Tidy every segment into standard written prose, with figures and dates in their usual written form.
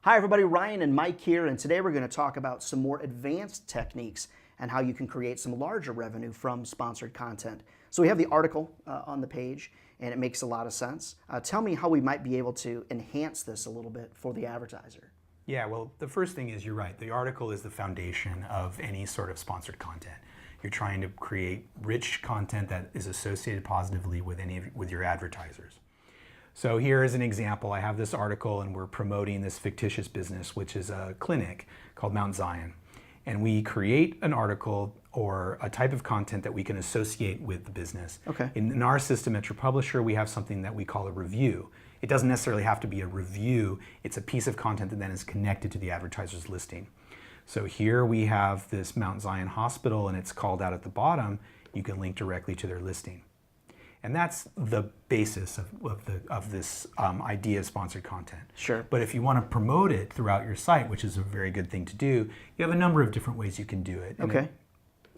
Hi everybody, Ryan and Mike here, and today we're going to talk about some more advanced techniques and how you can create some larger revenue from sponsored content. So we have the article on the page, and it makes a lot of sense. Tell me how we might be able to enhance this a little bit for the advertiser. Yeah, well, the first thing is you're right. The article is the foundation of any sort of sponsored content. You're trying to create rich content that is associated positively with with your advertisers. So here is an example. I have this article and we're promoting this fictitious business, which is a clinic called Mount Zion. And we create an article or a type of content that we can associate with the business. Okay. In our system at TruePublisher, we have something that we call a review. It doesn't necessarily have to be a review. It's a piece of content that then is connected to the advertiser's listing. So here we have this Mount Zion Hospital and it's called out at the bottom. You can link directly to their listing. And that's the basis of this idea of sponsored content. Sure. But if you want to promote it throughout your site, which is a very good thing to do, you have a number of different ways you can do it. Okay.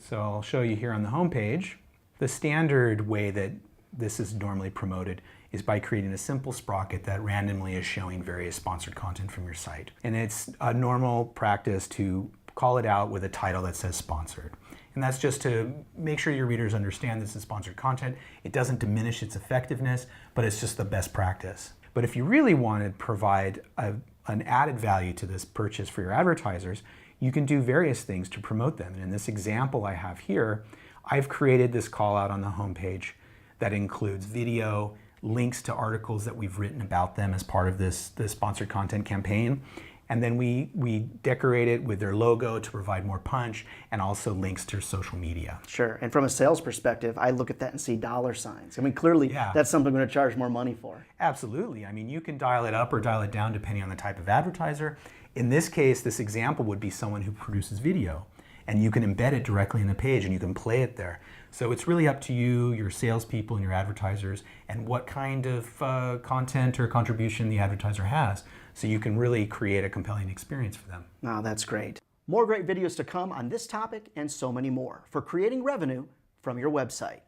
So I'll show you here on the home page. The standard way that this is normally promoted is by creating a simple sprocket that randomly is showing various sponsored content from your site. And it's a normal practice to call it out with a title that says sponsored. And that's just to make sure your readers understand this is sponsored content. It doesn't diminish its effectiveness, but it's just the best practice. But if you really want to provide an added value to this purchase for your advertisers, you can do various things to promote them. And in this example I have here, I've created this call out on the homepage that includes video, links to articles that we've written about them as part of this sponsored content campaign. And then we decorate it with their logo to provide more punch and also links to social media. Sure. And from a sales perspective, I look at that and see dollar signs. I mean, clearly that's something I'm going to charge more money for. Absolutely. I mean, you can dial it up or dial it down depending on the type of advertiser. In this case, this example would be someone who produces video. And you can embed it directly in the page and you can play it there. So it's really up to you, your salespeople and your advertisers, and what kind of content or contribution the advertiser has. So you can really create a compelling experience for them. Oh, that's great. More great videos to come on this topic and so many more for creating revenue from your website.